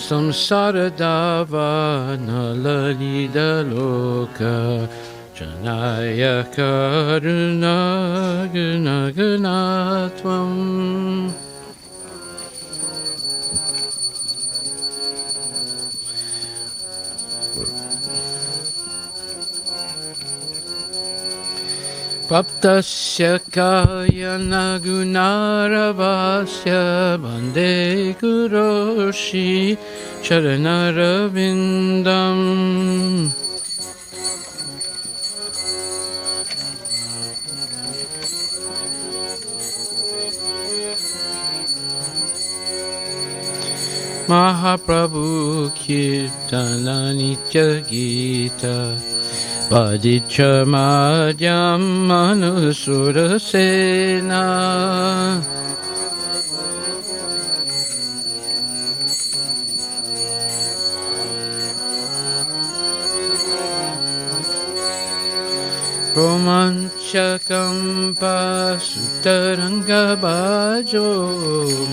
samsaradava nalalida loka janaya karuna gunagunatvam. Paptasya kayana gunaravasya bande guroshi charanarvindam. Mahaprabhu Kirtana Nitya Gita Vadicha Madhyam Manusura Sena. Romanchakam Pasutaranga Bhajo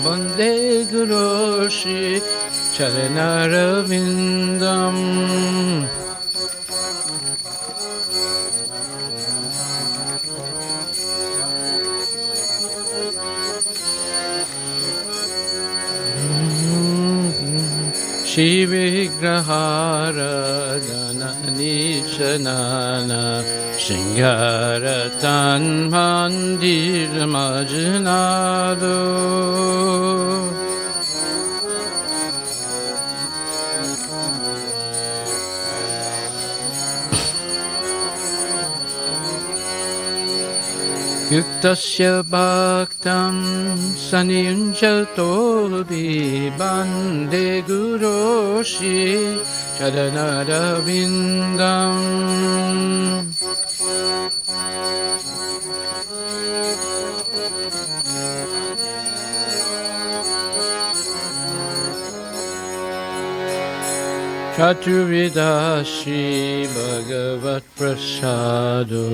Bande Guroshi Charanarvindam. Shivigrahara Dananichanana Shingaratan Mandir Majnado. Yuktasya bhaktam saniyunjato bande guroshi charanarvindam. Chaturvidashi Bhagavat Prasado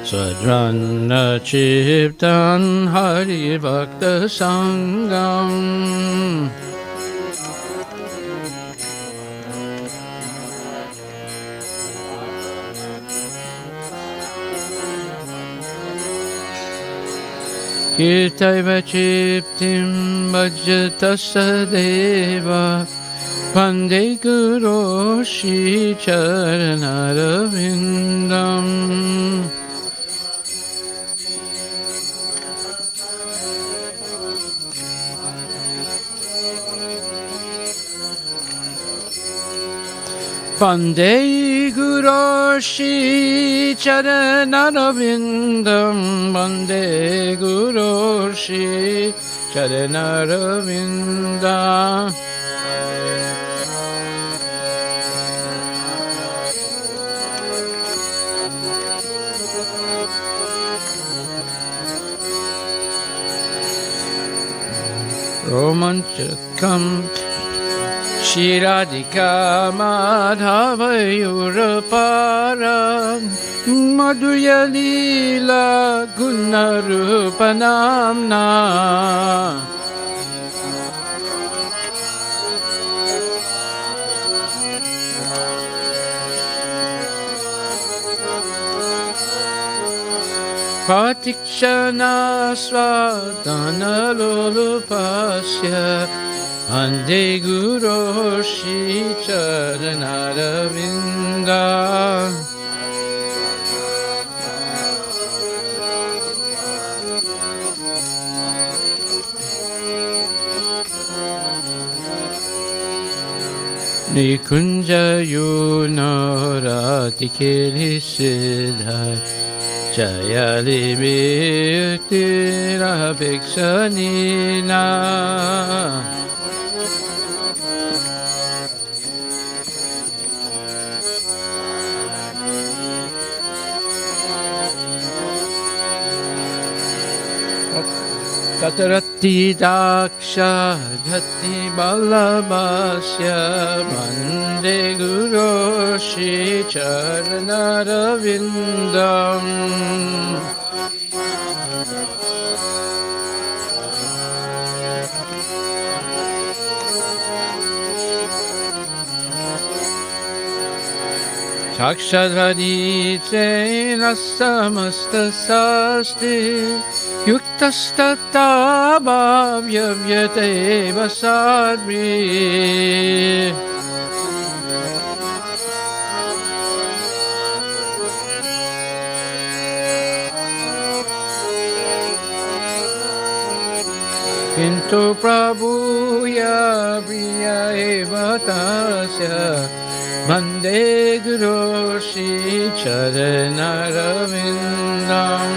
Sadrana Chiptan Hari Bhakta Sangam. Kirtaiva Chiptim Bhajata Sadeva Pande Guroshi Charanarvindam. Pande Guroshi Charanarvindam. Pande Guroshi Charanarvindam. Romanchakam Shiradika Madhavayurapara Madhuyalila Gunarupanamna. Patikshana swadana lolupasya Ande Guroshi Charanaravinda. Nikunja Yunarati Kirisidhai Jayali Bhiktira Bhiksanina. Tatarati Daksha Dhati Balabhasya Bande Guroshi Charanarvindam. Sakshadraditena samastasasti Yuktastata bhavyate vasadmi Kintu prabhuya priya eva tasya Vande Guru Shri Charanaravindam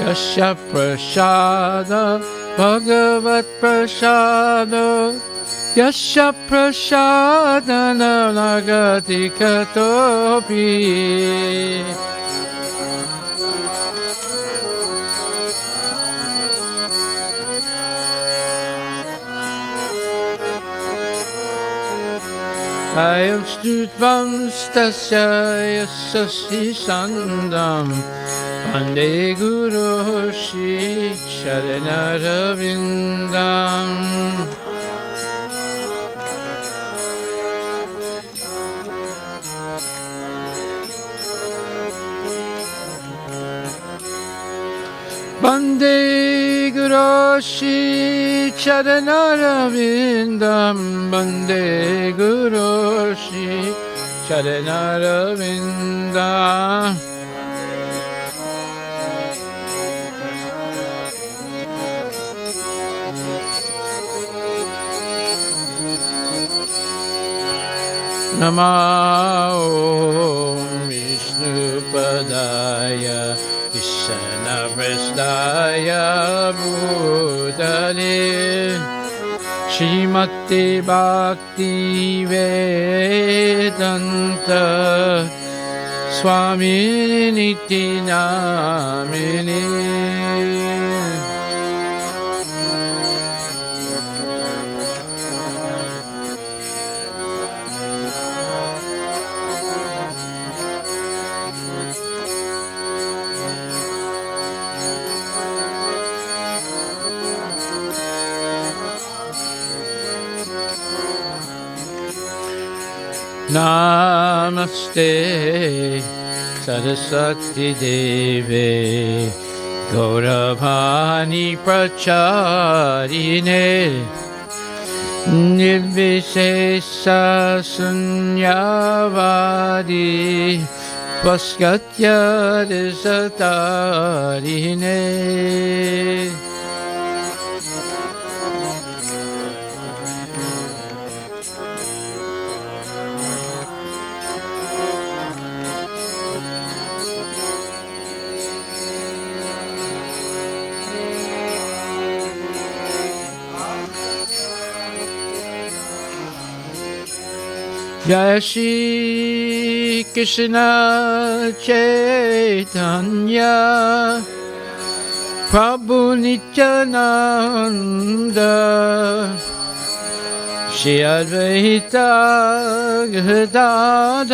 Yasya prasada Bhagavat prasada Yasya prasada nagati katopi Ayam stutvam stasya yasasi sandam Vande Guru Shri Charanaravindam Vande Guru Shri Charanaravindam Vande Guru Shri Charanaravindam Namo Vishnupadaya Krishnaprasthaya Bhutale Srimati Bhakti Vedanta Swami Niti Namini Namaste Saraswati Deve Gauravani Pracharine Nirvishesha Sunyavadi Vaskatya Desatarine Jai Shri Krishna Chaitanya Prabhu Nityananda Shri Advaita Gadadhar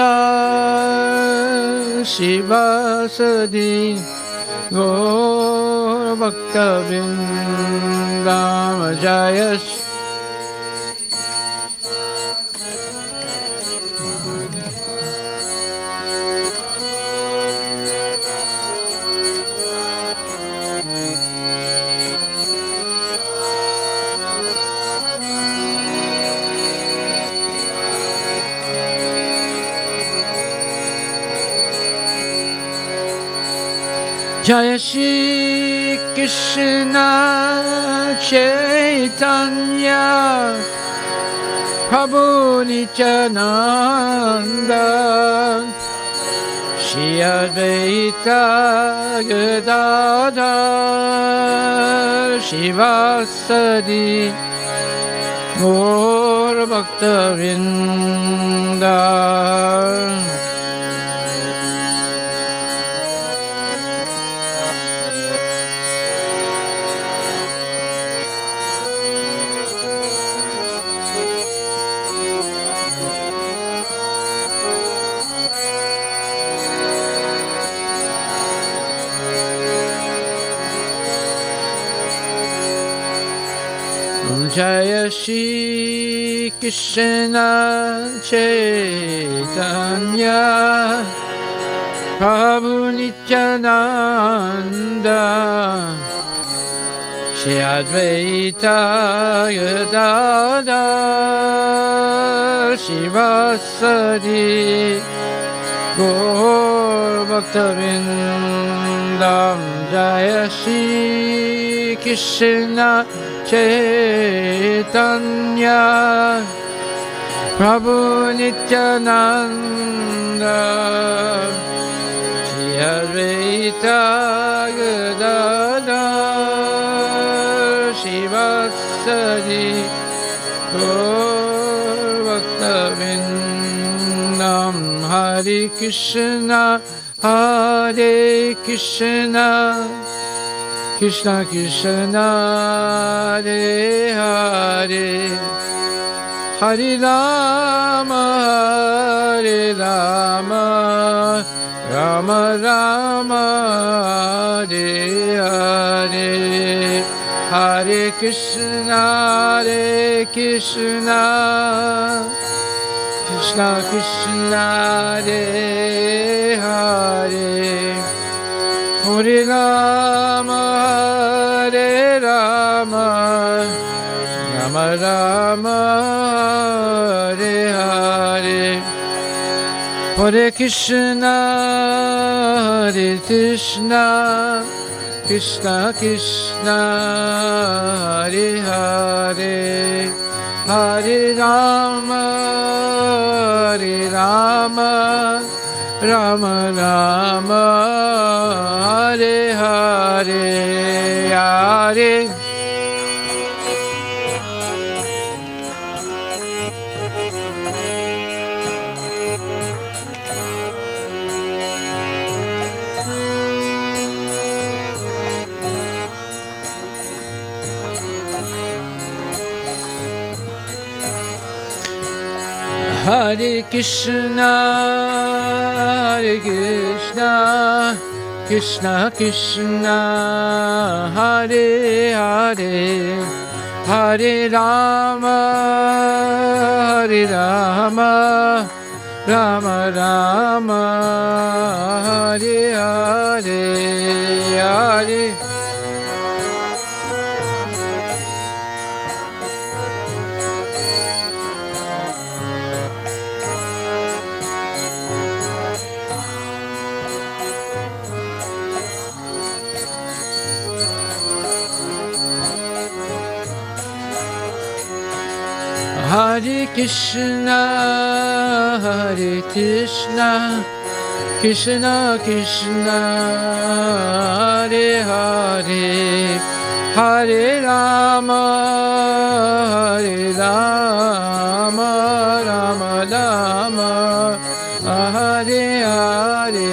Shivasadi Gaur Bhakta Vrindam Jaya Shri Jaya Shri Krishna Chaitanya Prabhu Nityananda Shri Advaita Gadadhar Shivasadi Gaur Bhakta Vrinda Jaya Shri Krishna Chaitanya Prabhu Nityananda Shri Advaita Gadadhar Shivasadi Gaur Bhaktavrindam Jaya Shri Krishna Chaitanya Prabhu Nityananda Shri Advaita Gadadhar Shivasadi Gaur Bhaktavrindam Hare Krishna Hare Krishna Krishna Krishna Hare Hare Hare Rama Hare Rama Rama Rama Hare Hare Hare Krishna Krishna Krishna Hare Hare Hare Rama Hare Rama Rama Rama Hare Hare Hare Krishna Krishna Krishna Hare Hare Hare Rama Rama Rama Hare Hare Hare Hare Krishna Krishna Krishna Hare Hare Hare Rama Rama Rama Hare Hare Hare Hare Krishna Krishna Krishna Hare Hare Hare Rama Rama Rama Hare Hare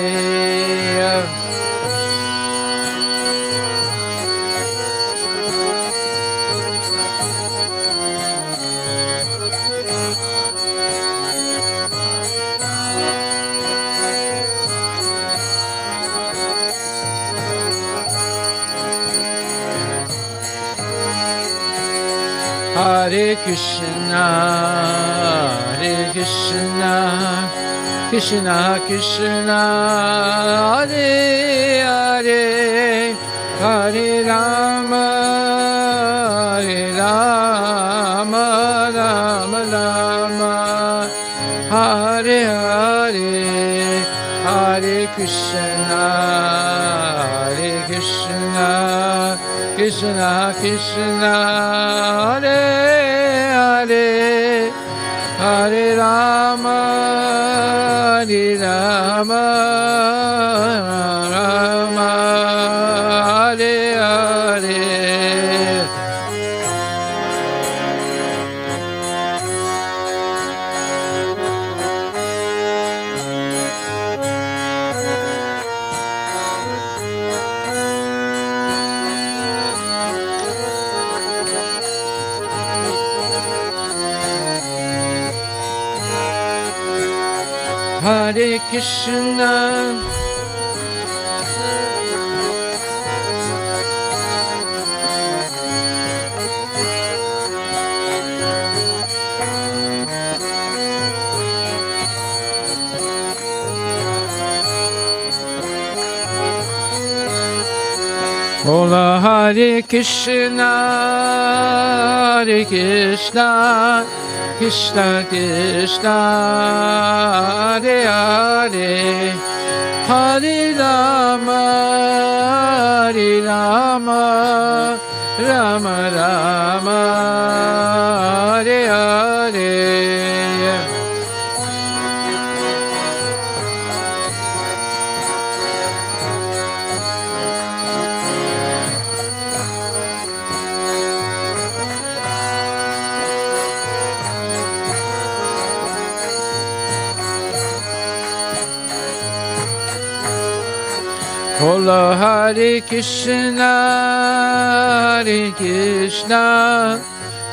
Hare Krishna Krishna Krishna Hare Hare Hare Rama Rama Rama Hare Hare Hare Krishna Krishna Krishna Hare Hare Hare Rama Rama Hare Hare Hare Krishna Bola Hare Krishna, Hare Krishna, Krishna Krishna, Hare Hare, Hare Rama, Hare Rama, Rama Rama, Hare Hare. Bola Hare Krishna, Hare Krishna,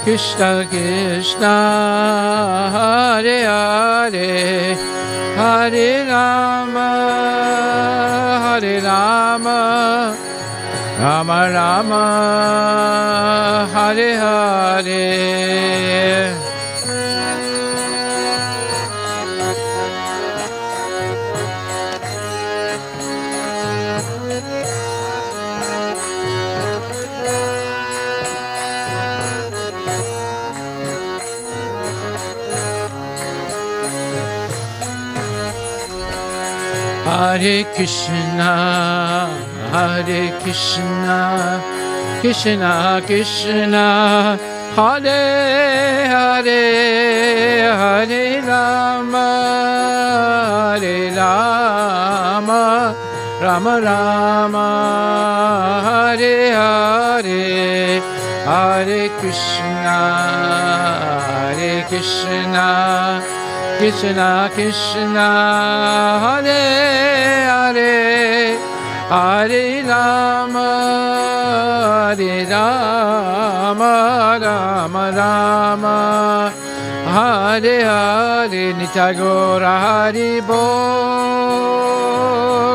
Krishna Krishna, Hare Hare, Hare Rama, Hare Rama, Rama Rama, Hare Hare. Hare Krishna, Hare Krishna, Krishna Krishna, Hare Hare, Hare Rama, Hare Rama, Rama Rama, Hare Hare, Hare Krishna, Hare Krishna, Krishna Krishna, Hare Hare, Hare Rama, Hare Rama, Rama Rama, Hare Hare. Nitai Gaura Hari Bol,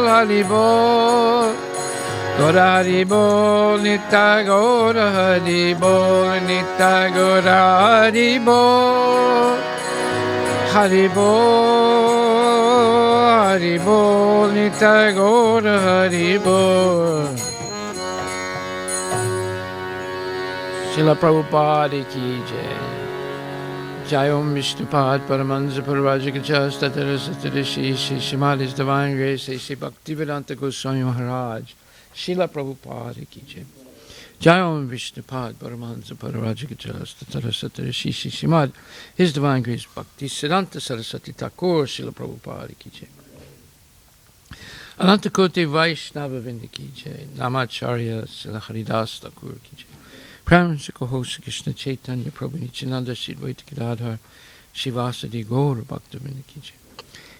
Hari Bol, Gaura Hari Bol, Nitai Gaura Hari Bol, Nitai Gaura Hari Bol. Hari Bol, Hari Bol, Nitai Gaura Hari Bol. Srila Prabhupada ki jai. Jai Om Vishnupad Paramahansa Parivajikacha Statara Satara Shri Srimad His Divine Grace Sri Bhaktivedanta Goswami Maharaj. Srila Prabhupada ki jai. Jai Om Vishnupad Paramahansa Parivajikacha Statara Satara Shri Srimad His Divine Grace Bhakti Siddhanta Saraswati Thakur Srila Prabhupada ki jai. Ananta Koti Vaishnava Vrinda ki jai. Namacharya Srila Haridas Thakur ki jai. Pram Shri Krishna Chaitanya Prabhu Nityananda Shri Advaita Gadadhar Shivasadi Gaur Bhakta Vrinda ki jai.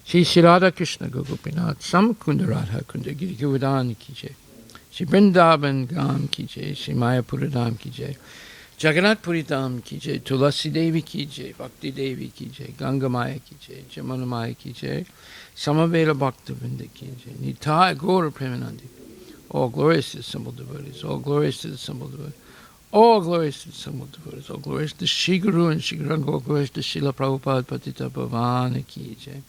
Shri Shri Radha Krishna Gopinath Samkunda Radha Kunda Giri Govardhana ki jai. Shri Vrindavan Gam ki jai, Shri Mayapura Dham ki jai, Jagannath Puri Dham ki jai, Tulasi Devi ki jai, Bhakti Devi ki jai, Ganga Maya ki jai, Jamuna Maya ki jai, Samavela Bhakta Vrinda ki jai, Nitai Gaura Premanandi. All glorious to the simple devotees, all glorious to the simple devotees, all glorious to the simple devotees, all glorious to Shri Guru and Shri Guru, all glorious to Srila Prabhupada Patita Bhavana ki jai.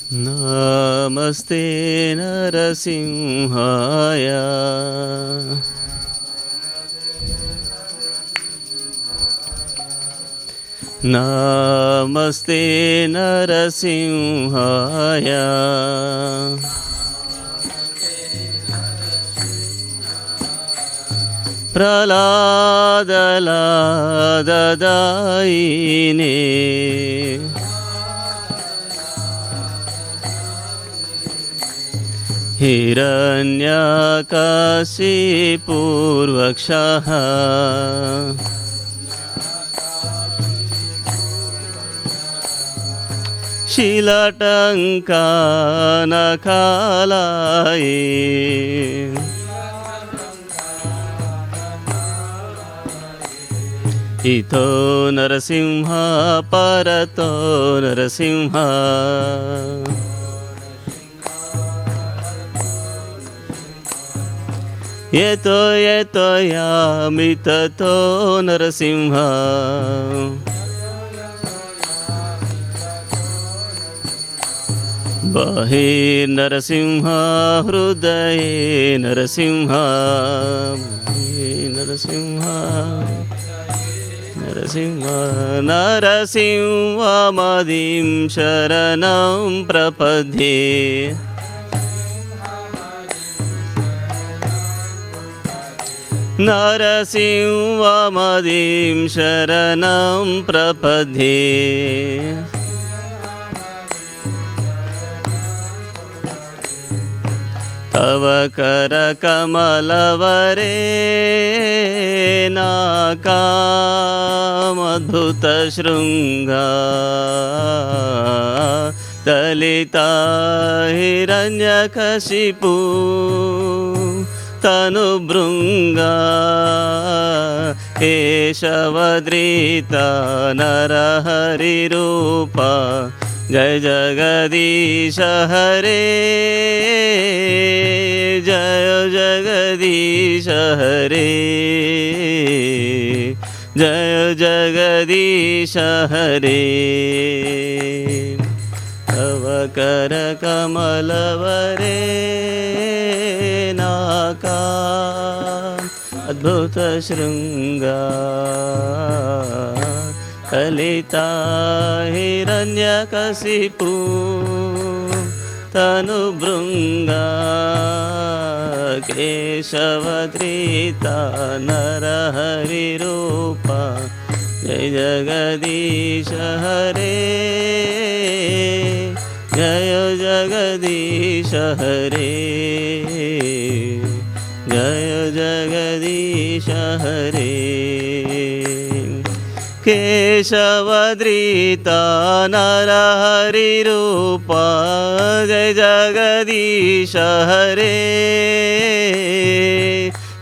Namaste Narasimhaya Namaste Narasimhaya Praladaladaine Hiranyakasipurvakshaha Shilatankanakalaye इतो नरसिंह परतो नरसिंह यतो यतो यामि ततो नरसिंह बहिर्नरसिंह हृदये नरसिंह नरसिंह नरसिंह नरसिंहमदिं शरणं प्रपद्ये नरसिंहमदिं शरणं प्रपद्ये तव करकमलवरे नाकामद्भुतशृङ्गा दलिता हिरण्यकशिपु तनुभृङ्गा केशवद्रिता नरहरिरूपा जय जगदीश हरे जय जगदीश हरे जय जगदीश हरे तव करकमलवरे नाका अद्भुतशृङ्गा कलिता हिरण्यकशिपु तनुभृङ्गा केशवद्रिता नरहरिरूपा जय जगदीश हरे जय जगदीश हरे जय जगदीश हरे केशवद्रिता नरहरिरूपा जय जगदीश हरे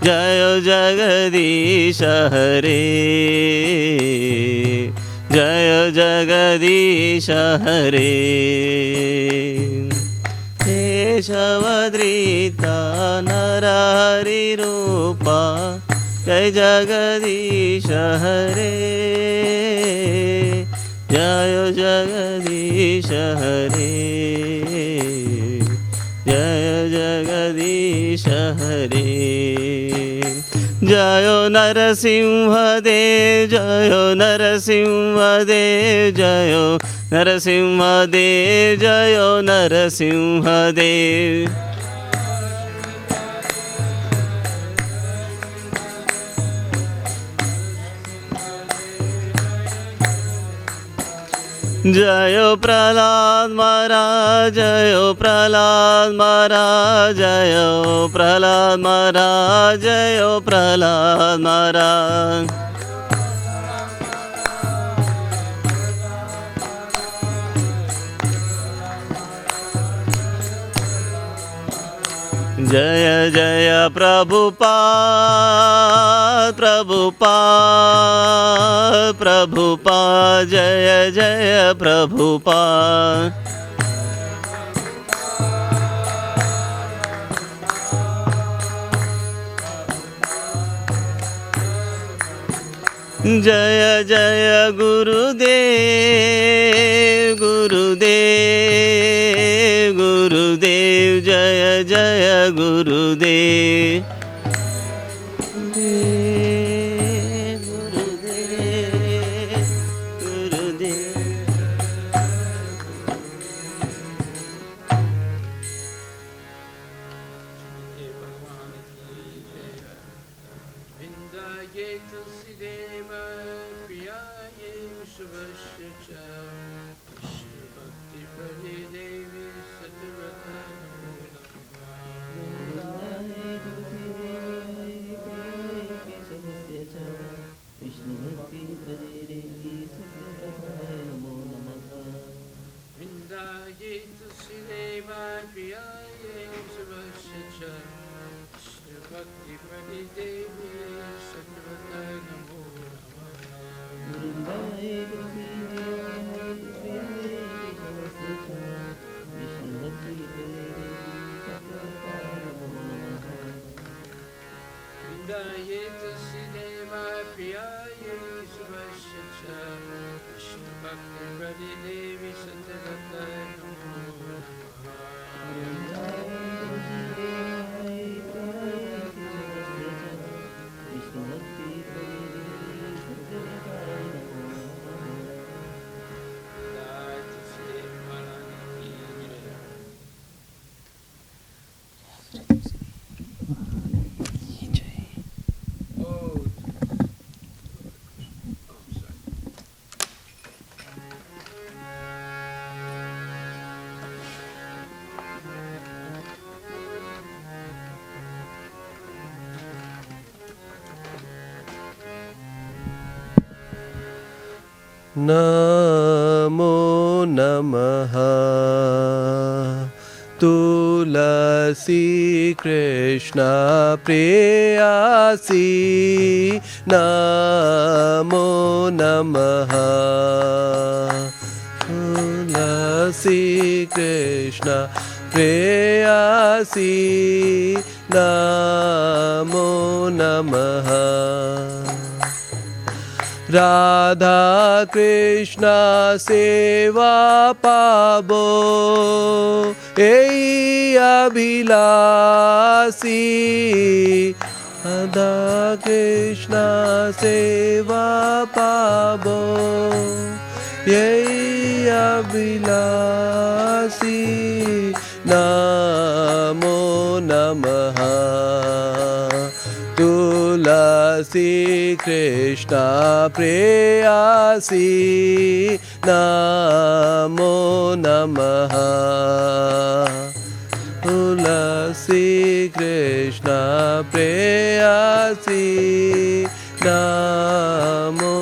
जय जगदीश हरे जय जगदीश हरे केशवद्रिता नरहरिरूपा जय जगदीश हरे जय जगदीश हरे जय जगदीश हरे जय नरसिंहदेव जय नरसिंहदेव जय नरसिंहदेव जय नरसिंहदेव जय प्रहलाद महाराज जय प्रहलाद महाराज जय प्रहलाद महाराज जय प्रहलाद महाराज जय जय प्रभुपाद प्रभुपाद प्रभुपाद जय जय प्रभुपाद जय जय गुरुदेव गुरुदेव गुरुदेव जय जय गुरुदेव ये तस्देवा प्रियायै केशवस्य च कृष्ण भक्ति प्रदे देवी सत्यव्रताय नमो नमो नमः तुलसी कृष्ण प्रेयसी नमो नमः तुलसी कृष्ण प्रेयसी नमो नमः राधा कृष्ण सेवा पाबो एई अभिलाषी राधा कृष्ण सेवा पाबो एई अभिलाषी नमो नमः तुलसी कृष्ण प्रेयसी नमो नमः तुलसी कृष्ण प्रेयसी नमो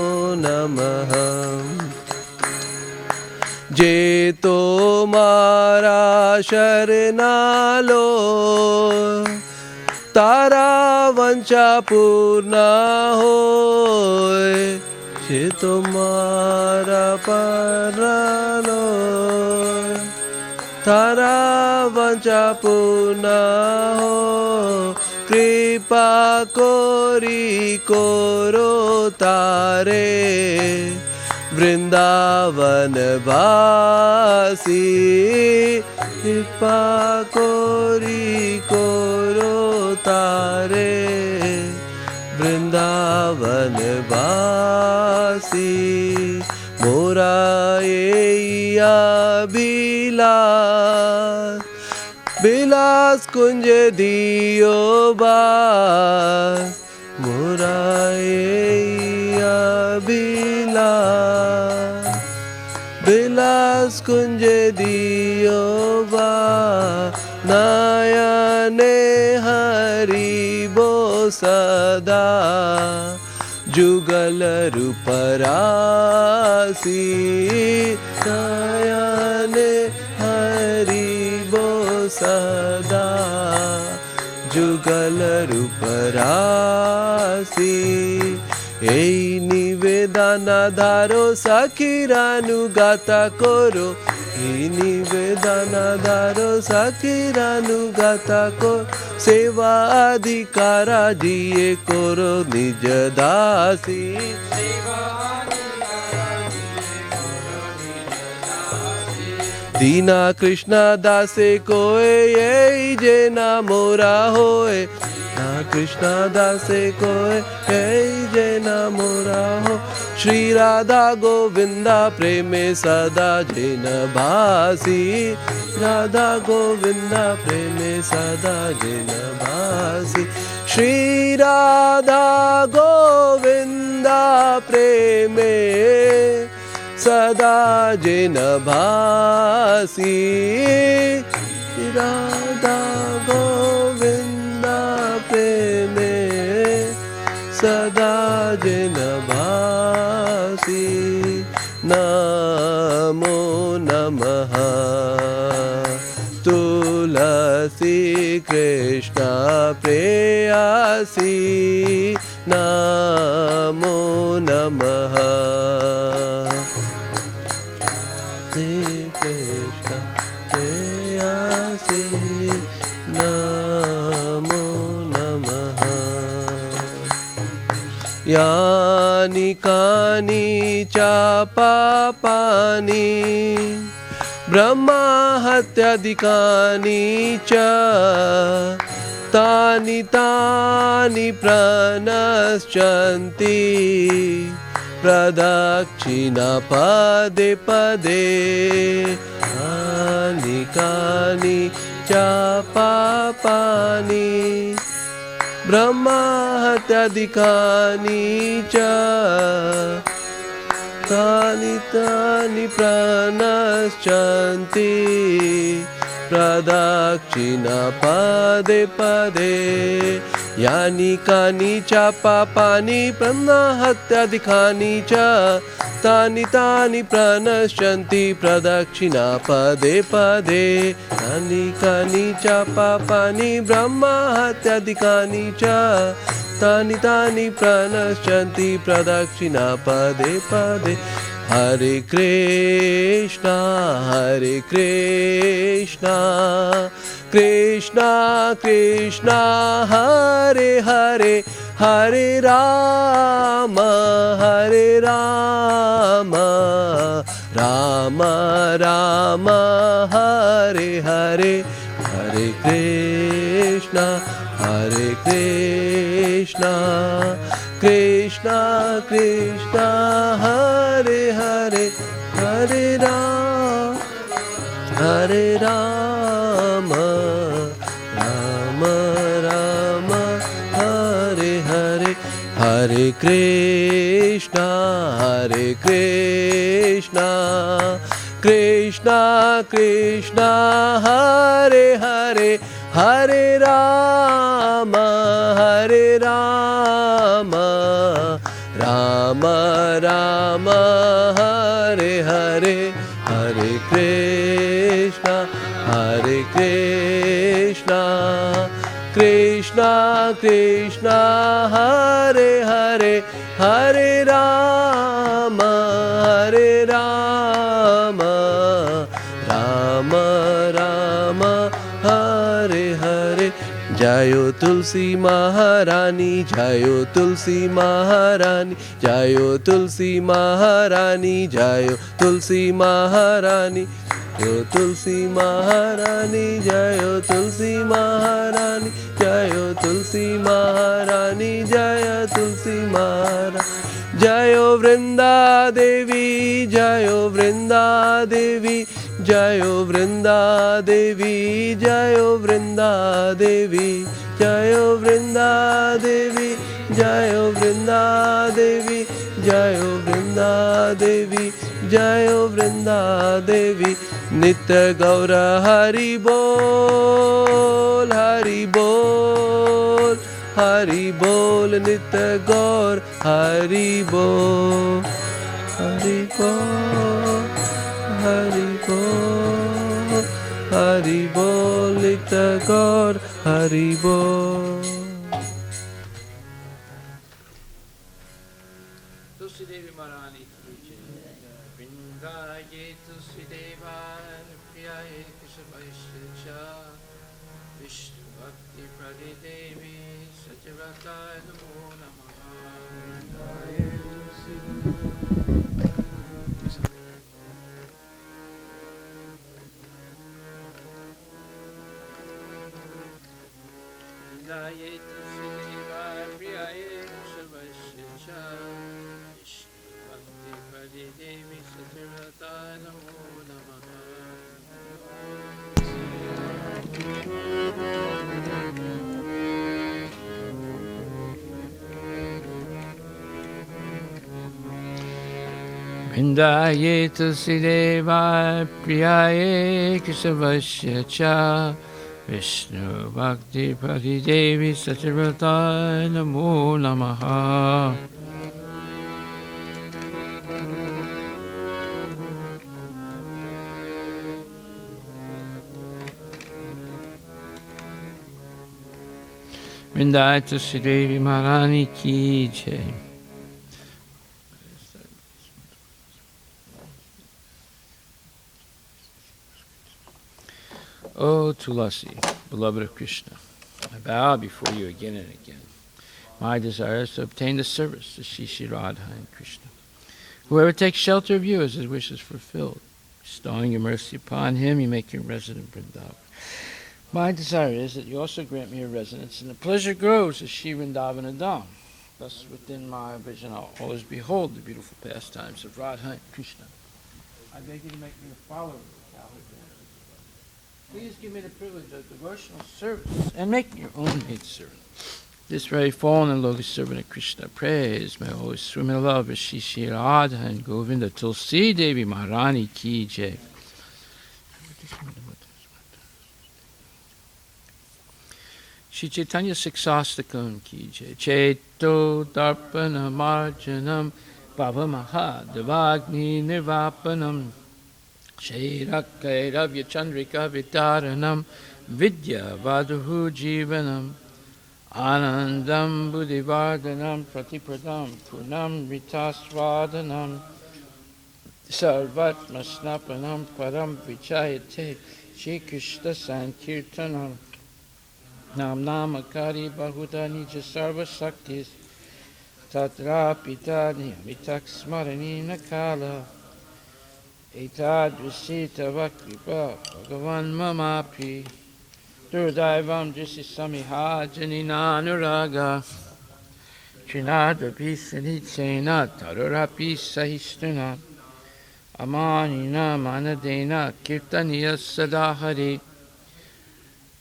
नमः जे तुम्हारा शरणालो तारा वंशा पूर्ण होय जे तुम्हारा परलो तारा वंशा पूर्ण हो कृपा कोरी कोरो तारे वृंदावन वासी कृपा कोरी कोरो तारे वृंदावन वासी मोरा बिलास बिलास कुंज दियो बास मोरा बिलास बिलास कुंज दियो बा नयने हरि बो सदा जुगल रूपरासी नयने हरि बो सदा जुगल रूपरासी এই নিবেদন ধারো সখিরানুগাতা করো এই নিবেদন ধারো সখিরানুগাতা করো সেবা অধিকারা দিয়ে করো নিজ দাসী दीना कृष्ण दासे कोय এই যে না মোরা হয় ना कृष्ण दासे कोय এই যে না মোরা हो श्री राधा गोविंदा प्रेमे सदा जिन भासी राधा गोविंदा प्रेमे सदा जिन भासी श्री राधा गोविंदा प्रेमे सदा जिन भासी राधा गोविंदा प्रेमे सदा जिन भासी नमो नमः तुलसी कृष्ण प्रेयसी नमो नमः कृष्ण प्रेयसी नमो नमः यानि कानि च पापानि ब्रह्महत्यादिकानि च तानि तानि प्रणश्यन्ति प्रदक्षिणा पदे पदे यानि कानि च पापानि ब्रह्महत्यादिकानि च तानि तानि प्रणश्यन्ति प्रदक्षिणा पदे पदे यानि कानि च पापानि ब्रह्महत्यादिकानि च तानि तानि प्रणश्यन्ति प्रदक्षिणा पदे पदे यानि कानि च पापानि ब्रह्महत्यादिकानि च तानि तानि प्रणश्यन्ति प्रदक्षिणा पदे पदे हरे कृष्णा कृष्णा कृष्णा हरे हरे हरे राम राम राम हरे हरे हरे कृष्णा कृष्णा कृष्णा हरे हरे हरे राम राम राम हरे हरे हरे कृष्णा कृष्णा कृष्णा हरे हरे हरे राम राम राम हरे हरे हरे कृष्णा कृष्णा कृष्णा हरे हरे हरे राम राम राम हरे हरे जयो तुलसी महारानी जयो तुलसी महारानी जयो तुलसी महारानी जयो तुलसी महारानी जयो तुलसी महारानी जयो तुलसी महारानी जयो तुलसी महारानी जय तुलसी महारानी जयो वृंदा देवी जयो वृंदा देवी जयो वृंदा देवी जयो वृंदा देवी जयो वृंदा देवी जयो वृंदा देवी जयो वृंदा देवी जयो वृंदा देवी नित्य गौर हरि बोल हरि बोल नित्य गौर हरि बोल हरि बोल हरि बोल हरि बोल नित्य गौर हरि बोल तुलसी देवी महारानी की जय वृंदाये तुलसी देवा प्रियाये केशवस्य विष्णु भक्ति प्रदे देवी सचव्रताय नमो नमः वृंदाये तुलसी वृंदाये तुलसी देवा प्रियाये केशवस्य विष्णु भक्ति प्रदे देवी सचव्रताय नमो नमः Vrindaye Tulsideva Priyaye Kesavasya Cha Vishnu Bhakti Prati Devi Satyavrataya Namo Namaha Vrindaye Tulsidevi Maharani Ki Jai. O Tulasi, beloved of Krishna, I bow before you again and again. My desire is to obtain the service of Shri Shri Radha and Krishna. Whoever takes shelter of you has his wishes fulfilled. Bestowing your mercy upon him, you make him resident Vrindavan. My desire is that you also grant me a residence in the pleasure groves of Shri Vrindavan Dham. Thus, within my vision, I'll always behold the beautiful pastimes of Radha and Krishna. I beg you to make me a follower of the Calvary. Please give me the privilege of devotional service and make me your own maidservant. This very fallen and lowly servant of Krishna prays, may I always swim in love with Shri Shri Radha and Govinda Tulsi Devi Maharani Ki Jai. Shri Chaitanya Siksastakam Ki Jai. Cheto Darpana Marjanam Bhava Mahadevagni Nirvapanam Shri Rakairavya Chandrika Vitaranam Vidya Vaduhu Jivanam Anandam Buddhivardhanam Pratipradam Purnam Ritasvadanam Sarvatma Snapanam Param Vichayate Shri Krishna Sankirtanam Nam Namakari Bahuda Nija Sarva Saktis Tatra Pitani Mitak Smarani Nakala Etadrisita Vakripa Bhagavan Mamapi Durdaivam Jisi Samiha Janina Anuraga Chinadapi Sanitsena Tarurapi Sahistuna Amanina Manadena Kirtaniya Sadahari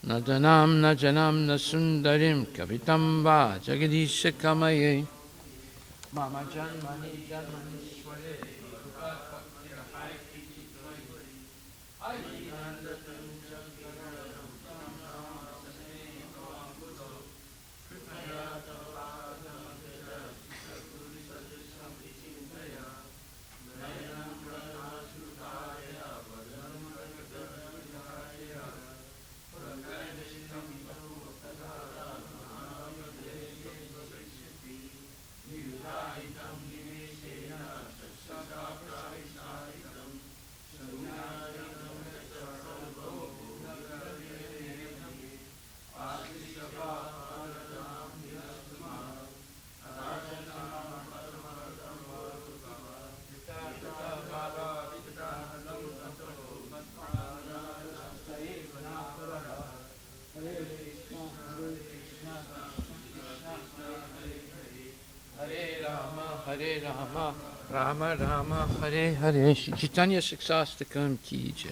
Nadanam Najanam Nasundarim Kavitam Va Jagadisha Kamaye Mama Janmani Janmani Sware Hare Rama, Rama Rama, Hare Hare. Chaitanya Siksastakam Ki Jai.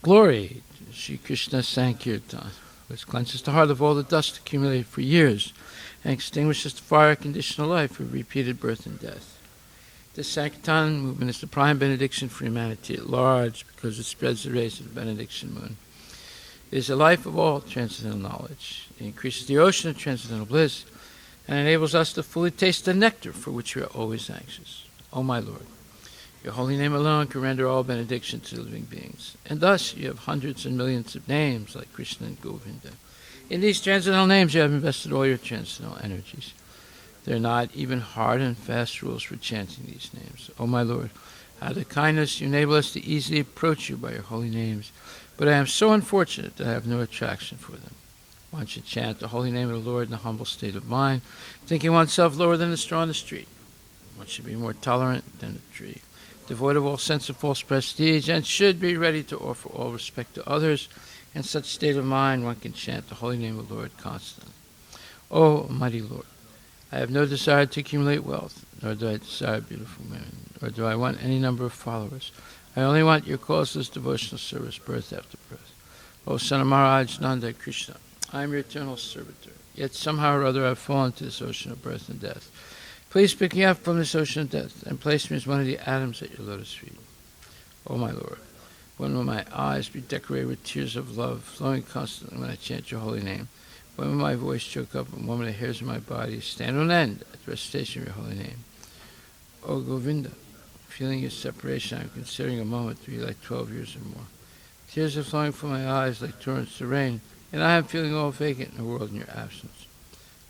Glory to Shri Krishna Sankirtan, which cleanses the heart of all the dust accumulated for years and extinguishes the fire of conditional life of repeated birth and death. This Sankirtan movement is the prime benediction for humanity at large because it spreads the rays of the benediction moon. It is the life of all transcendental knowledge. It increases the ocean of transcendental bliss and enables us to fully taste the nectar for which we are always anxious. O my Lord, your holy name alone can render all benediction to living beings. And thus you have hundreds and millions of names like Krishna and Govinda. In these transcendental names you have invested all your transcendental energies. There are not even hard and fast rules for chanting these names. O my Lord, out of kindness you enable us to easily approach you by your holy names. But I am so unfortunate that I have no attraction for them. One should chant the holy name of the Lord in a humble state of mind, thinking oneself lower than the straw on the street. One should be more tolerant than a tree, devoid of all sense of false prestige, and should be ready to offer all respect to others. In such state of mind, one can chant the holy name of the Lord constantly. O mighty Lord, I have no desire to accumulate wealth, nor do I desire beautiful women, nor do I want any number of followers. I only want your causeless devotional service, birth after birth. O son of Maharaj Nanda Krishna, I am your eternal servitor, yet somehow or other I have fallen to this ocean of birth and death. Please pick me up from this ocean of death and place me as one of the atoms at your lotus feet. O my Lord, when will my eyes be decorated with tears of love, flowing constantly when I chant your holy name? When will my voice choke up and when will the hairs of my body stand on end at the recitation of your holy name? O Govinda, feeling your separation, I am considering a moment to be like 12 years or more. Tears are flowing from my eyes like torrents of rain, and I am feeling all vacant in the world in your absence.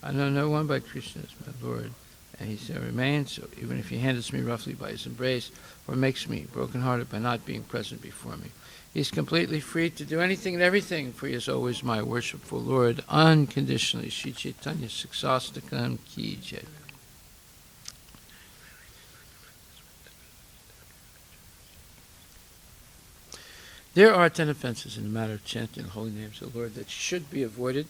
I know no one but Krishna as my Lord, and he shall remain. So even if he handles me roughly by his embrace, or makes me brokenhearted by not being present before me, he's completely free to do anything and everything, for he is always my worshipful Lord, unconditionally. Shri Chaitanya Siksastakam Ki Jai. There are 10 offenses in the matter of chanting the holy names of the Lord that should be avoided,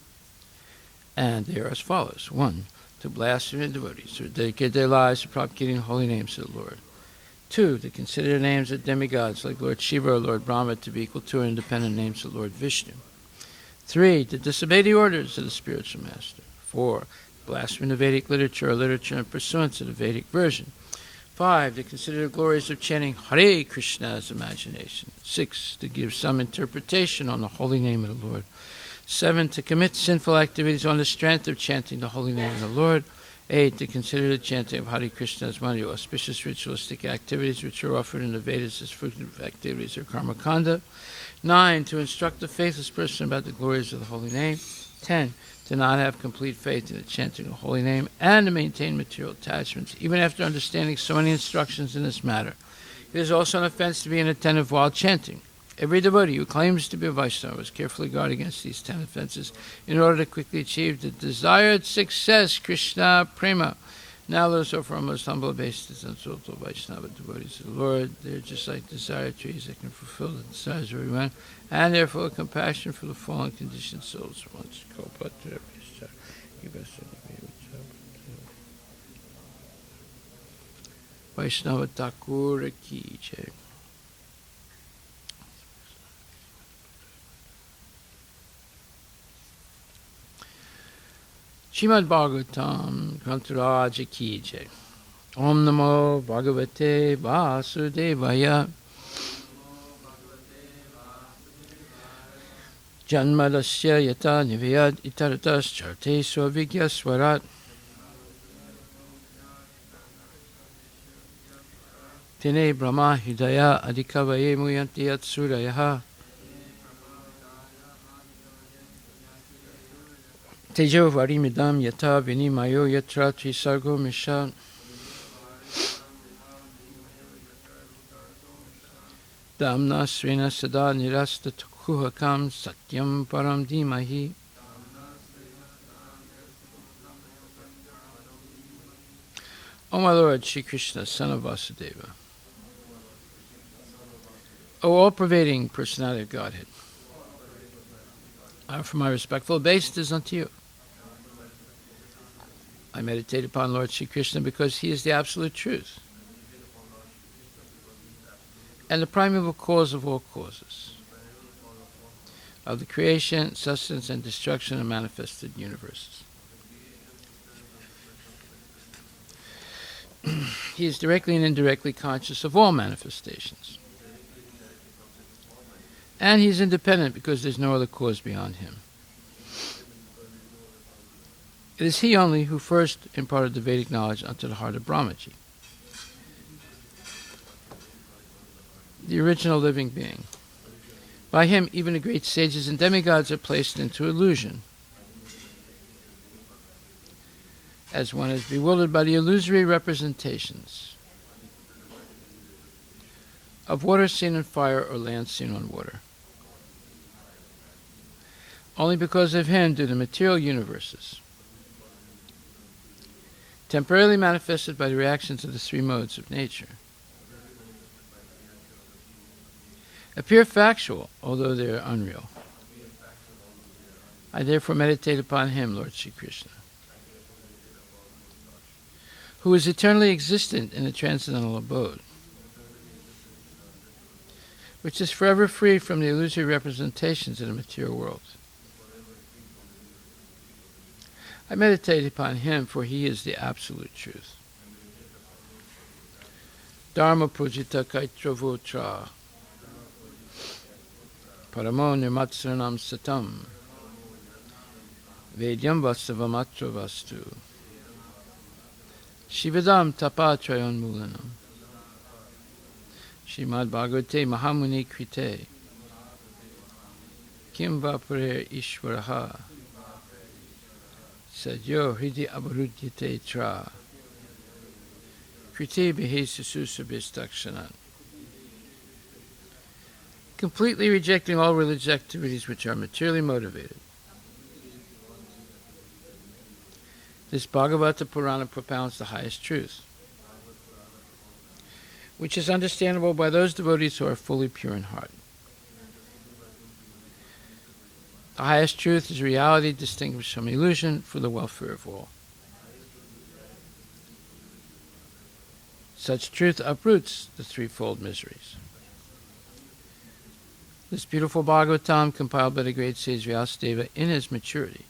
and they are as follows. 1. To blaspheme devotees, or dedicate their lives to propagating the holy names of the Lord. 2. To consider the names of demigods like Lord Shiva or Lord Brahma to be equal to or independent names of Lord Vishnu. 3. To disobey the orders of the spiritual master. 4. Blaspheme the Vedic literature or literature in pursuance of the Vedic version. 5. To consider the glories of chanting Hare Krishna as imagination. 6. To give some interpretation on the holy name of the Lord. 7. To commit sinful activities on the strength of chanting the holy name of the Lord. 8. To consider the chanting of Hare Krishna as one of the auspicious ritualistic activities which are offered in the Vedas as fruitive activities or karmakanda. 9. To instruct the faithless person about the glories of the holy name. 10. To not have complete faith in the chanting of the holy name and to maintain material attachments, even after understanding so many instructions in this matter. It is also an offense to be inattentive while chanting. Every devotee who claims to be a Vaishnava must carefully guard against these 10 offenses in order to quickly achieve the desired success, Krishna Prema. Now let us offer our most humble obeisances and to Vaishnava devotees of the Lord. They are just like desire trees that can fulfill the desires of everyone, and they are full of compassion for the fallen conditioned souls. Vaishnava Thakur Ki Jai. Srimad Bhagavatam Grantaraj Ki Jai. Om Namo Bhagavate Vasudevaya. Janmadasya yata nivayad itaratas charte svavigya swarat. Tene Brahma Hidaya Adhikavaye Muyanti Yatsurayaha. Tejo Varimidam Yata Vinimayo Yatra Trisargo Misha. Damna Srena Sada Nirasta Tukuhakam Satyam Param Dimahi. O my Lord, Shri Krishna, son of Vasudeva, O all-pervading personality of Godhead, I offer my respectful obeisances unto you. I meditate upon Lord Shri Krishna because he is the absolute truth and the primeval cause of all causes, of the creation, sustenance, and destruction of manifested universes. He is directly and indirectly conscious of all manifestations. And he is independent because there is no other cause beyond him. It is he only who first imparted the Vedic knowledge unto the heart of Brahmaji, the original living being. By him, even the great sages and demigods are placed into illusion, as one is bewildered by the illusory representations of water seen in fire or land seen on water. Only because of him do the material universes, temporarily manifested by the reactions of the three modes of nature, appear factual, although they are unreal. I therefore meditate upon him, Lord Shri Krishna, who is eternally existent in the transcendental abode, which is forever free from the illusory representations of the material world. I meditate upon him, for he is the absolute truth. Dharma pujita kaitra paramo nirmatsaranam satam vedyam vastavam atra vastu shivadam tapatrayon mulanam Srimad Bhagavate Mahamuni Krite Kim Vapare Ishvaraha Sadyo Hridi Abharudyate Tra Kriti bihi sususabhistakshanan. Completely rejecting all religious activities which are materially motivated. This Bhagavata Purana propounds the highest truth, which is understandable by those devotees who are fully pure in heart. The highest truth is reality distinguished from illusion for the welfare of all. Such truth uproots the threefold miseries. This beautiful Bhagavatam, compiled by the great sage Vyasadeva in his maturity,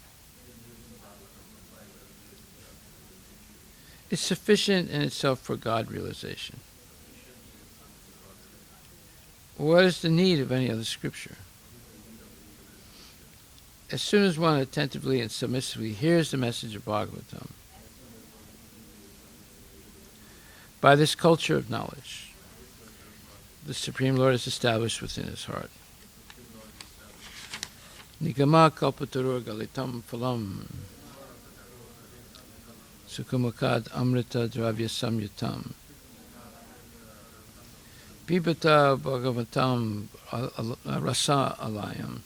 is sufficient in itself for God realization. What is the need of any other scripture? As soon as one attentively and submissively hears the message of Bhagavatam, by this culture of knowledge, the Supreme Lord is established within his heart. Nigama kalpatarur galitam phalam sukumakad amrita dravya samyutam pibata bhagavatam rasa alayam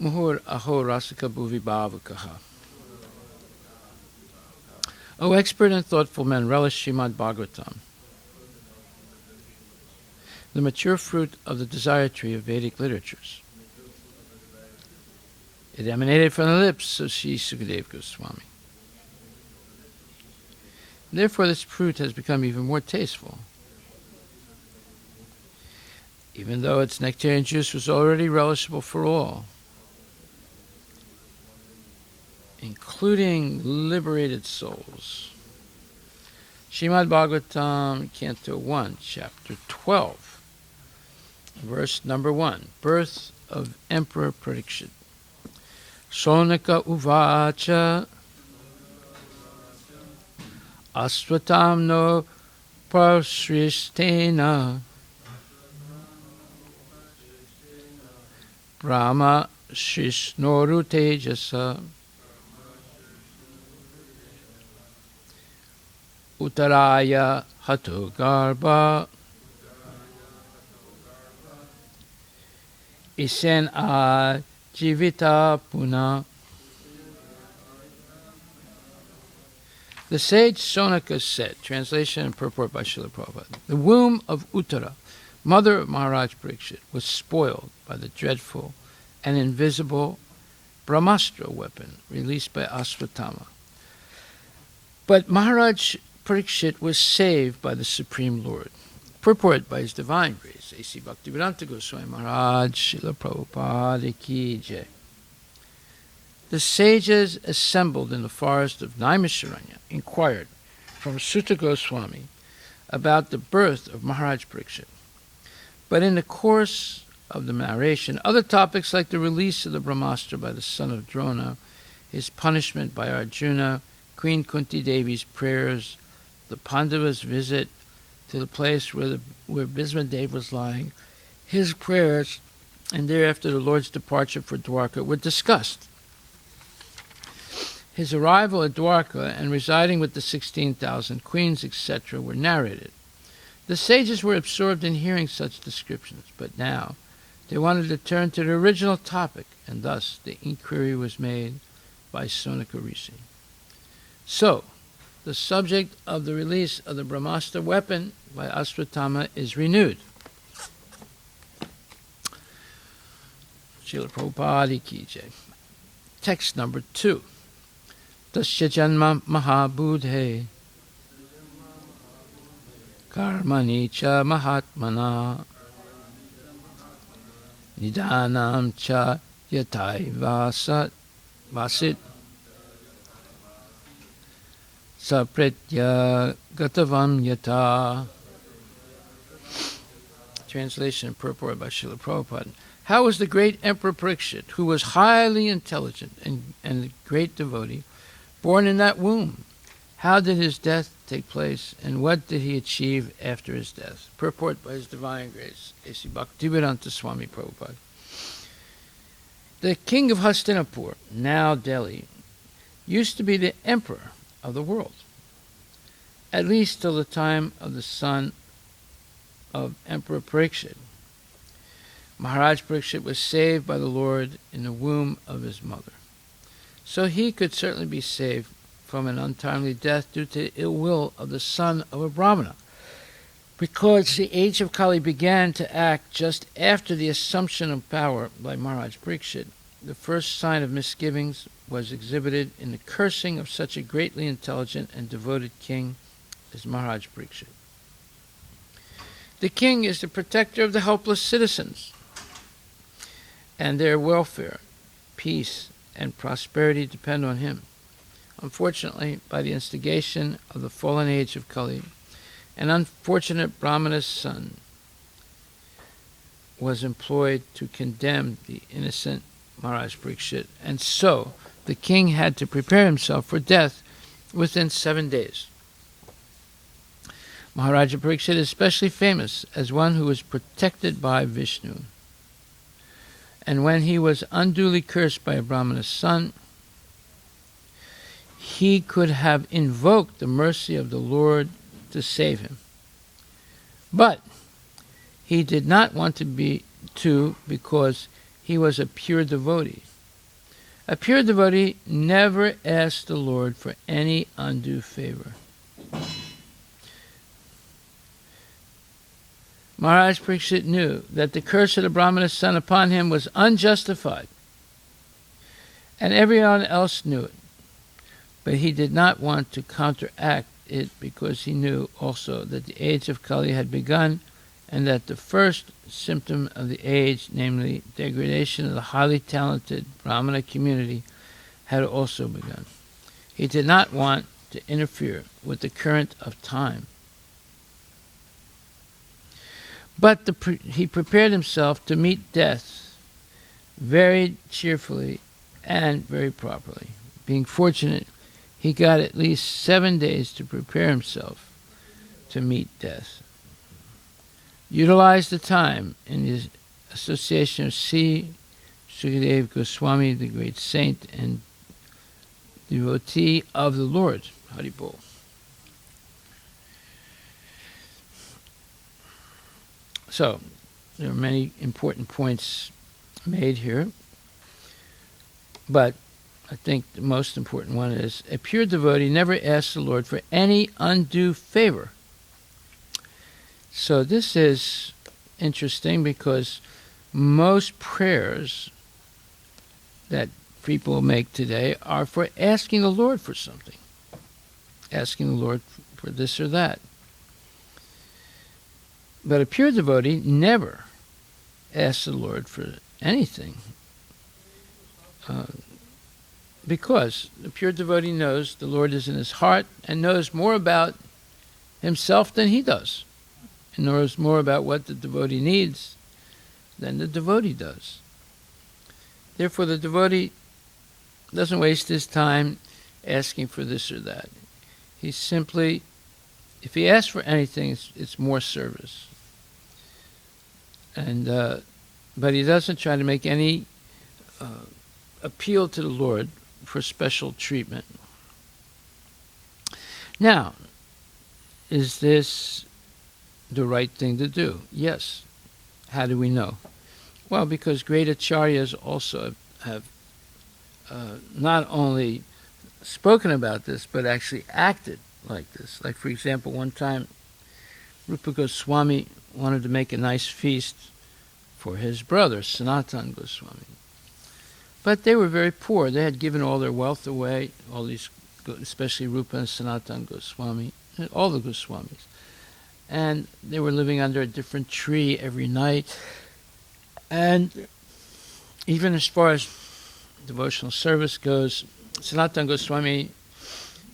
muhur aho rasika bhuvi bhavakaha. O expert and thoughtful men, relish Srimad Bhagavatam, the mature fruit of the desire tree of Vedic literatures. It emanated from the lips of Sri Sukadeva Goswami. Therefore, this fruit has become even more tasteful. Even though its nectarian juice was already relishable for all, including liberated souls. Srimad Bhagavatam, Canto 1, Chapter 12, verse number 1, Birth of Emperor Parikshit. Sonaka uvacha asvatam no prasristena Brahma shishnoru tejasa Uttaraya hatu garba isen a jivita puna. The sage Sonaka said, translation and purport by Srila Prabhupada, the womb of Uttara, mother of Maharaj Parikshit, was spoiled by the dreadful and invisible Brahmastra weapon released by Asvatthama. But Maharaj Parikshit was saved by the Supreme Lord. Purport by His Divine Grace, A.C. Bhaktivedanta Goswami Maharaj, Srila Prabhupada Ki Jai. The sages assembled in the forest of Naimisharanya inquired from Sutta Goswami about the birth of Maharaj Parikshit. But in the course of the narration, other topics like the release of the Brahmastra by the son of Drona, his punishment by Arjuna, Queen Kunti Devi's prayers, the Pandavas' visit to the place where Bhismadev was lying, his prayers, and thereafter the Lord's departure for Dwarka were discussed. His arrival at Dwarka and residing with the 16,000 queens, etc., were narrated. The sages were absorbed in hearing such descriptions, but now they wanted to turn to the original topic, and thus the inquiry was made by Sonaka Rishi. So, the subject of the release of the Brahmastra weapon by Asvatthama is renewed. Srila Prabhupada Ki Jai. Text number 2. Tasya janma mahabudhe karmani cha mahatmana nidanam cha yatai vasit sapritya gatavam yata. Translation and purport by Srila Prabhupada. How was the great Emperor Parikshit, who was highly intelligent and a great devotee, born in that womb? How did his death take place, and what did he achieve after his death? Purport by His Divine Grace, A.C. Bhaktivedanta Swami Prabhupada. The king of Hastinapur, now Delhi, used to be the emperor of the world, at least till the time of the son of Emperor Parikshit. Maharaj Parikshit was saved by the Lord in the womb of his mother. So he could certainly be saved from an untimely death due to the ill will of the son of a Brahmana. Because the age of Kali began to act just after the assumption of power by Maharaj Parikshit, the first sign of misgivings was exhibited in the cursing of such a greatly intelligent and devoted king as Maharaj Parikshit. The king is the protector of the helpless citizens, and their welfare, peace, and prosperity depend on him. Unfortunately, by the instigation of the fallen age of Kali, an unfortunate Brahmana's son was employed to condemn the innocent Maharaj Parikshit, and so the king had to prepare himself for death within 7 days. Maharaja Parikshit is especially famous as one who was protected by Vishnu. And when he was unduly cursed by a Brahmana's son, he could have invoked the mercy of the Lord to save him. But he did not want to because he was a pure devotee. A pure devotee never asked the Lord for any undue favor. Maharaj Parikshit knew that the curse of the Brahmana's son upon him was unjustified, and everyone else knew it. But he did not want to counteract it because he knew also that the age of Kali had begun and that the first symptom of the age, namely degradation of the highly talented Brahmana community, had also begun. He did not want to interfere with the current of time. But he prepared himself to meet death very cheerfully and very properly. Being fortunate, he got at least 7 days to prepare himself to meet death. Utilize the time in the association of Sri Sukadeva Goswami, the great saint and devotee of the Lord. Hari Bol. So, there are many important points made here, but I think the most important one is a pure devotee never asks the Lord for any undue favor. So this is interesting because most prayers that people make today are for asking the Lord for something, asking the Lord for this or that. But a pure devotee never asks the Lord for anything, because the pure devotee knows the Lord is in his heart and knows more about himself than he does, and knows more about what the devotee needs than the devotee does. Therefore, the devotee doesn't waste his time asking for this or that. He simply, if he asks for anything, it's more service. And but he doesn't try to make any appeal to the Lord for special treatment. Now, is this the right thing to do? Yes. How do we know? Well, because great acharyas also have not only spoken about this, but actually acted like this. Like, for example, one time, Rupa Goswami wanted to make a nice feast for his brother, Sanatan Goswami. But they were very poor. They had given all their wealth away, all these, especially Rupa and Sanatan Goswami, all the Goswamis. And they were living under a different tree every night. And even as far as devotional service goes, Sanatan Goswami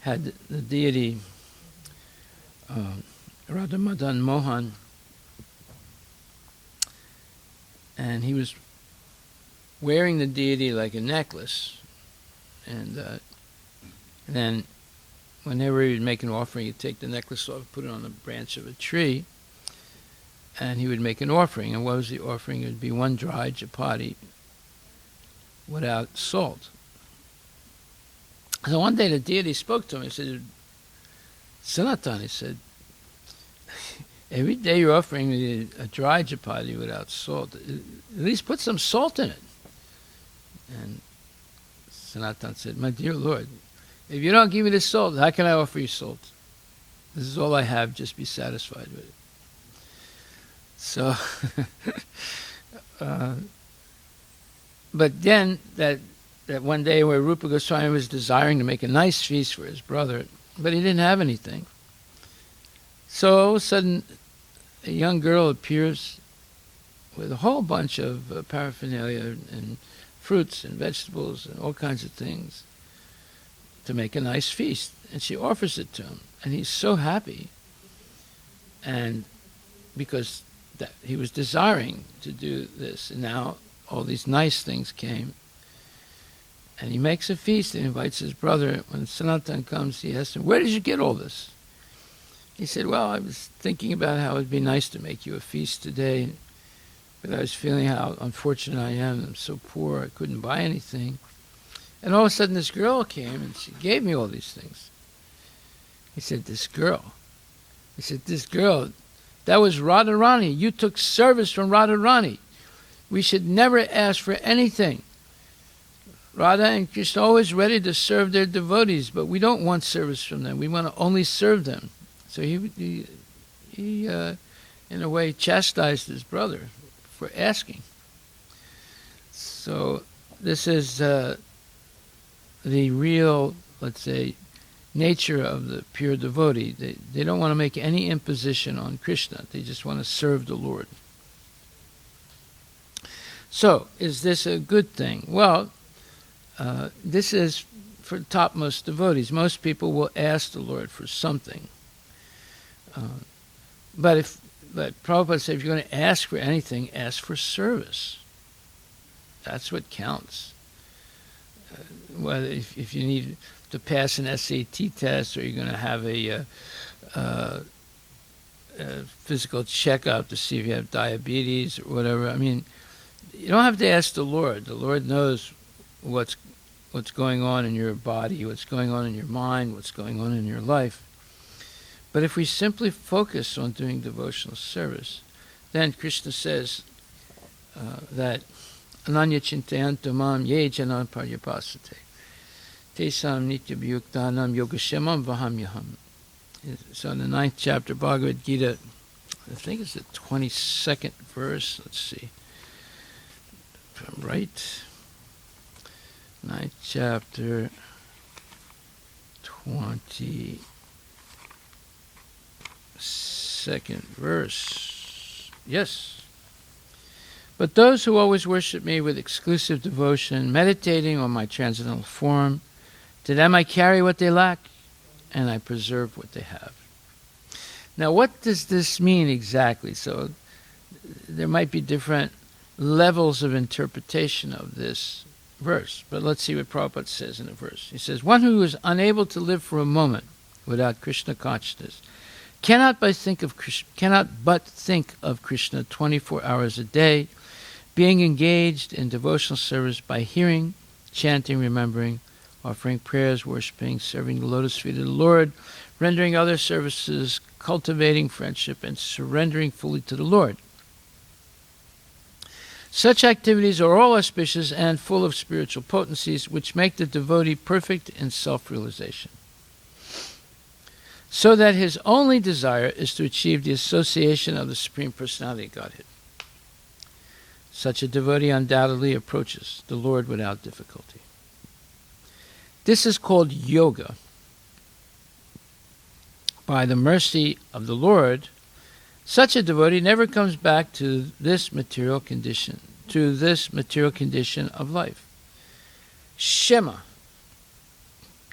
had the deity Radha Madan Mohan, and he was wearing the deity like a necklace, and then whenever he would make an offering, he'd take the necklace off, put it on the branch of a tree, and he would make an offering. And what was the offering? It would be one dry chapati without salt. So one day the deity spoke to him. He said, Sanatan, he said, every day you're offering me a dry chapati without salt. At least put some salt in it. And Sanatan said, my dear Lord, if you don't give me the salt, how can I offer you salt? This is all I have. Just be satisfied with it. So, but then that one day where Rupa Goswami was desiring to make a nice feast for his brother, but he didn't have anything. So all of a sudden, a young girl appears with a whole bunch of paraphernalia and fruits and vegetables and all kinds of things to make a nice feast. And she offers it to him. And he's so happy. And because he was desiring to do this, and now all these nice things came. And he makes a feast and invites his brother. When Sanatan comes, he asks him, where did you get all this? He said, well, I was thinking about how it would be nice to make you a feast today, but I was feeling how unfortunate I am. I'm so poor, I couldn't buy anything. And all of a sudden this girl came and she gave me all these things. He said, this girl. He said, this girl, that was Radharani. You took service from Radharani. We should never ask for anything. Radha and Krishna are always ready to serve their devotees, but we don't want service from them. We want to only serve them. So he in a way, chastised his brother for asking. So this is the real, let's say, nature of the pure devotee. They don't want to make any imposition on Krishna. They just want to serve the Lord. So, is this a good thing? Well, this is for topmost devotees. Most people will ask the Lord for something. But Prabhupada said, if you're going to ask for anything, ask for service. That's what counts. Whether if you need to pass an SAT test, or you're going to have a physical checkup to see if you have diabetes or whatever. I mean, you don't have to ask the Lord. The Lord knows what's going on in your body, what's going on in your mind, what's going on in your life. But if we simply focus on doing devotional service, then Krishna says that Ananya Chintayanto Mam Ye Janan Paryapasate Tesam Nitya Bhuyuktanam Yogashemam Vahamyaham. So in the 9th chapter Bhagavad Gita, I think it's the 22nd verse, let's see if I'm right. 9th chapter, 22nd verse. Yes. But those who always worship me with exclusive devotion, meditating on my transcendental form, to them I carry what they lack, and I preserve what they have. Now, what does this mean exactly? So, there might be different levels of interpretation of this verse, but let's see what Prabhupada says in the verse. He says, one who is unable to live for a moment without Krishna consciousness cannot but think of Krishna 24 hours a day, being engaged in devotional service by hearing, chanting, remembering, offering prayers, worshiping, serving the lotus feet of the Lord, rendering other services, cultivating friendship, and surrendering fully to the Lord. Such activities are all auspicious and full of spiritual potencies, which make the devotee perfect in self-realization, so that his only desire is to achieve the association of the Supreme Personality of Godhead. Such a devotee undoubtedly approaches the Lord without difficulty. This is called yoga. By the mercy of the Lord, such a devotee never comes back to this material condition, of life. Shema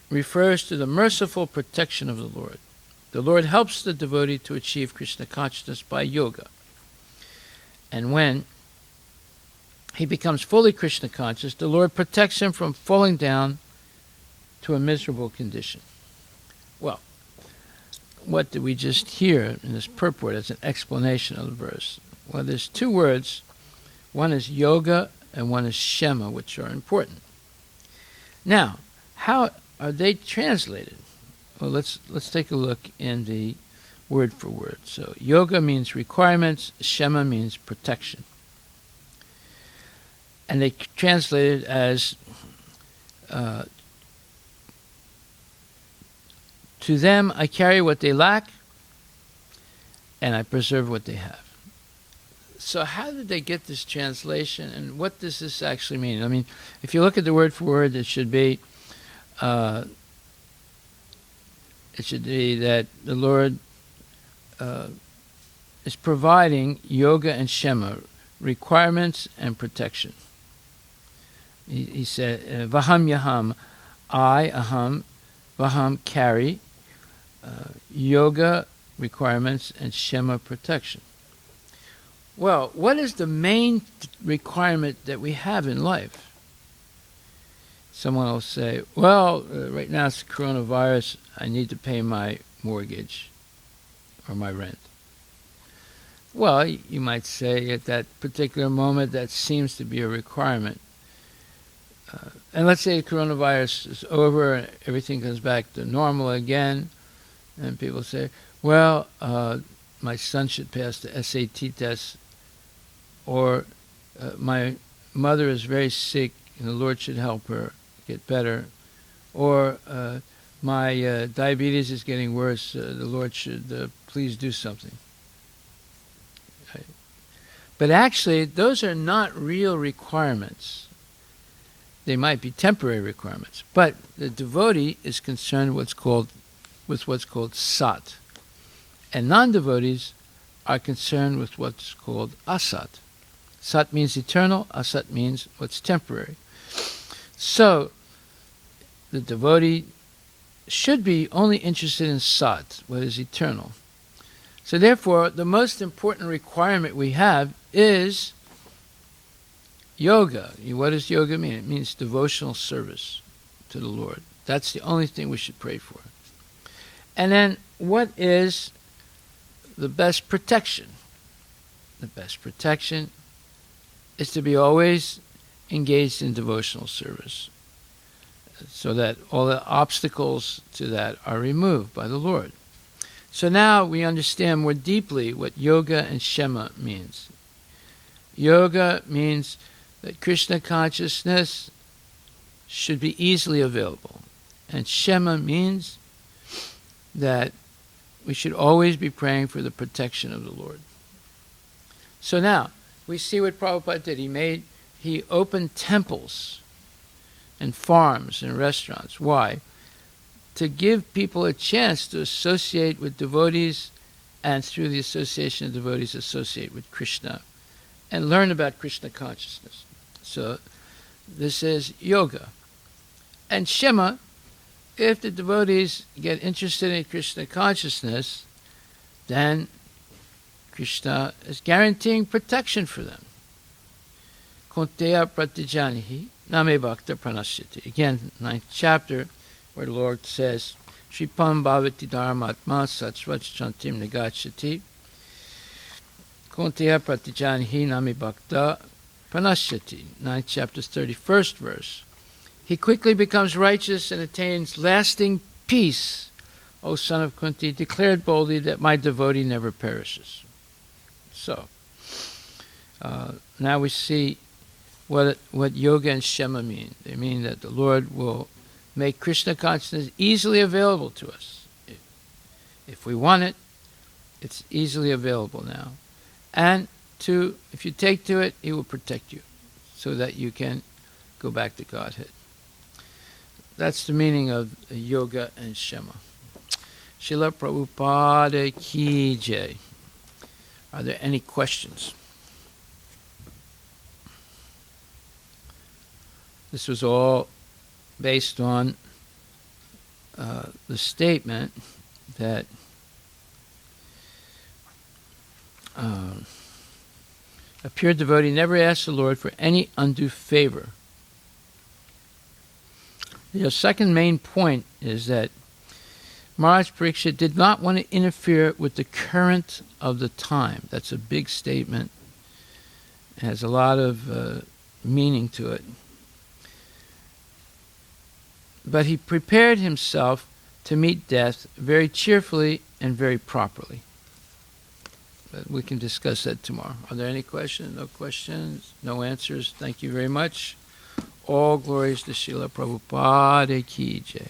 refers to the merciful protection of the Lord. The Lord helps the devotee to achieve Krishna consciousness by yoga. And when he becomes fully Krishna conscious, the Lord protects him from falling down to a miserable condition. Well, what did we just hear in this purport as an explanation of the verse? Well, there's two words. One is yoga and one is shema, which are important. Now, how are they translated? Well, let's take a look in the word for word. So yoga means requirements, shema means protection. And they translate it as to them I carry what they lack and I preserve what they have. So how did they get this translation, and what does this actually mean? I mean, if you look at the word for word, it should be that the Lord is providing yoga and shema, requirements and protection. He said, Vaham Yaham, I, aham, Vaham, carry, yoga, requirements, and shema, protection. Well, what is the main requirement that we have in life? Someone will say, well, right now it's coronavirus, I need to pay my mortgage or my rent. Well, you might say at that particular moment that seems to be a requirement. And let's say the coronavirus is over and everything comes back to normal again, and people say, well, my son should pass the SAT test, or my mother is very sick and the Lord should help her get better, or my diabetes is getting worse, the Lord should please do something. Right? But actually, those are not real requirements. They might be temporary requirements, but the devotee is concerned with what's called sat, and non-devotees are concerned with what's called asat. Sat means eternal, asat means what's temporary. So the devotee should be only interested in sat, what is eternal. So therefore, the most important requirement we have is yoga. What does yoga mean? It means devotional service to the Lord. That's the only thing we should pray for. And then, what is the best protection? The best protection is to be always engaged in devotional service, so that all the obstacles to that are removed by the Lord. So now we understand more deeply what yoga and shema means. Yoga means that Krishna consciousness should be easily available. And shema means that we should always be praying for the protection of the Lord. So now, we see what Prabhupada did. He opened temples and farms and restaurants. Why? To give people a chance to associate with devotees, and through the association of devotees associate with Krishna and learn about Krishna consciousness. So this is yoga. And shema, if the devotees get interested in Krishna consciousness, then Krishna is guaranteeing protection for them. Konteya pratijanihi name bhakta pranashyati. Again, 9th chapter, where the Lord says, Shripam bhavati dharmatma satsvat shantim negachati. Konteya pratijanihi name bhakta pranashyati. 9th chapter, 31st verse. He quickly becomes righteous and attains lasting peace. O son of Kunti, declared boldly that my devotee never perishes. So, now we see what yoga and shema mean. They mean that the Lord will make Krishna consciousness easily available to us. If we want it, it's easily available now. And if you take to it, He will protect you so that you can go back to Godhead. That's the meaning of yoga and shema. Srila Prabhupada Ki Jai. Are there any questions? This was all based on the statement that a pure devotee never asks the Lord for any undue favor. The second main point is that Maharaj Parikshit did not want to interfere with the current of the time. That's a big statement. It has a lot of meaning to it. but he prepared himself to meet death very cheerfully and very properly. But we can discuss that tomorrow. Are there any questions? No questions? No answers? Thank you very much. All glories to Srila Prabhupada Ki Jai.